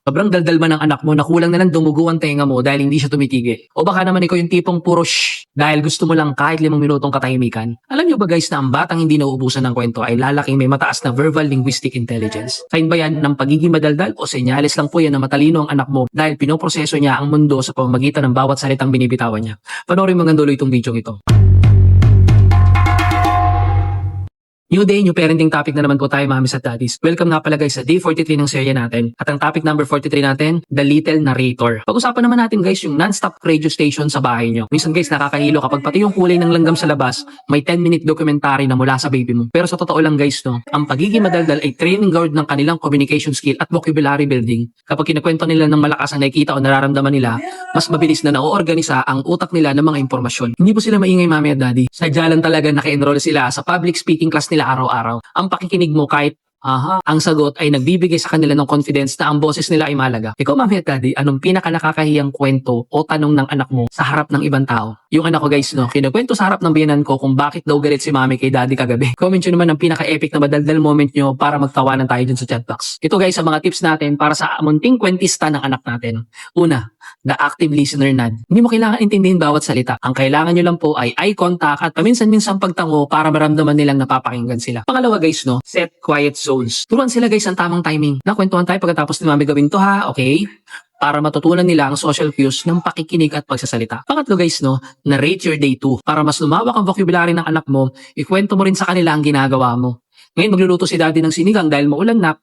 Sobrang daldal ba ng anak mo na kulang na lang dumugo ang tenga mo dahil hindi siya tumitigil? O baka naman ikaw yung tipong puro shh dahil gusto mo lang kahit 5 minutong katahimikan? Alam niyo ba guys na ang batang hindi nauubusan ng kwento ay lalaking may mataas na verbal linguistic intelligence? Kain ba yan ng pagiging madaldal o senyales lang po yan na matalino ang anak mo dahil pinoproseso niya ang mundo sa pamamagitan ng bawat salitang binibitawan niya? Panoorin mo ng dulo itong video ito. New day, new parenting topic na naman po tayo, mamis at daddies. Welcome nga pala guys sa day 43 ng serye natin. At ang topic number 43 natin, The Little Narrator. Pag-usapan naman natin guys yung non-stop radio station sa bahay nyo. Minsan guys nakakahilo kapag pati yung kulay ng langgam sa labas, may 10-minute documentary na mula sa baby mo. Pero sa totoo lang guys no, ang pagiging madaldal ay training ground ng kanilang communication skill at vocabulary building. Kapag kinakwento nila ng malakas ang nakikita o nararamdaman nila, mas mabilis na nauorganisa ang utak nila ng mga impormasyon. Hindi po sila maingay mami at daddy. Sadya lang talaga naka-enroll sila sa public speaking class nila araw-araw. Ang pakikinig mo kahit ang sagot ay nagbibigay sa kanila ng confidence na ang boses nila ay malaga. Ikaw mami at daddy, anong pinaka-nakakahiyang kwento o tanong ng anak mo sa harap ng ibang tao? Yung anak ko guys no, kinukwento sa harap ng biyanan ko kung bakit daw galit si mami kay daddy kagabi. Comment nyo naman ang pinaka-epic na madaldal moment nyo para magtawanan tayo dun sa chat box. Ito guys sa mga tips natin para sa munting kwentista ng anak natin. Una, the active listener nod. Hindi mo kailangan intindihin bawat salita. Ang kailangan nyo lang po ay eye contact at paminsan-minsan pagtango para maramdaman nilang napapakinggan sila. Pangalawa guys no, set quiet zones. Turuan sila guys ang tamang timing. Nakwentuhan tayo pagkatapos ni mami gawin to ha, okay? Para matutunan nila ang social cues ng pakikinig at pagsasalita. Pangatlo guys no, narrate your day too. Para mas lumawak ang vocabulary ng anak mo, ikwento mo rin sa kanila ang ginagawa mo. Ngayon magluluto si daddy ng sinigang dahil maulan na,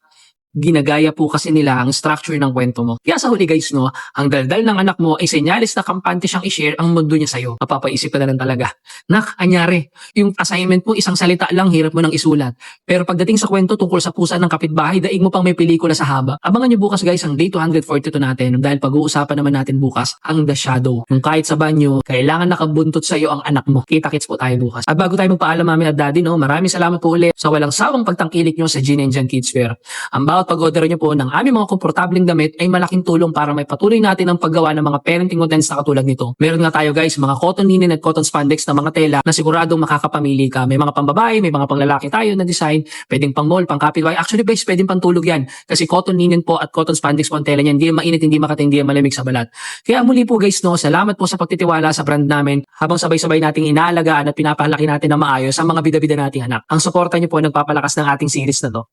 ginagaya po kasi nila ang structure ng kwento mo. Kaya sa huli guys no, ang daldal ng anak mo ay senyalis na kampante siyang i-share ang mundo niya sa'yo. Mapapaisip ka na lang talaga. Nak, anyari, yung assignment mo isang salita lang, hirap mo nang isulat. Pero pagdating sa kwento tungkol sa pusa ng kapitbahay, daig mo pang may pelikula sa haba. Abangan niyo bukas guys ang day 242 natin dahil pag-uusapan naman natin bukas ang The Shadow. Kung kahit sa banyo, kailangan nakabuntot sa'yo ang anak mo. Kita-kits po tayo bukas. At bago tayo magpaalam mami at daddy no, maraming salamat po ulit sa walang sawang pagtangkilik nyo sa Gene and Jan Kids Fair. Ang bawat pag-order nyo po ng aming mga komportableng damit ay malaking tulong para may patuloy natin ang paggawa ng mga parenting contents na katulad nito. Meron nga tayo guys, mga cotton linen at cotton spandex na mga tela na siguradong makakapamili ka. May mga pambabae, may mga panglalaki tayo na design, pwedeng pang mall, pang kapitbahay. Actually guys, pwedeng pang tulog yan. Kasi cotton linen po at cotton spandex po ang tela niyan. Hindi mainit, hindi makati, hindi malamig sa balat. Kaya muli po guys, no, salamat po sa pagtitiwala sa brand namin habang sabay-sabay nating inaalagaan at pinapalaki natin na maayos ang mga bida-bida nating anak. Ang suporta niyo po nagpapalakas ng ating series na to.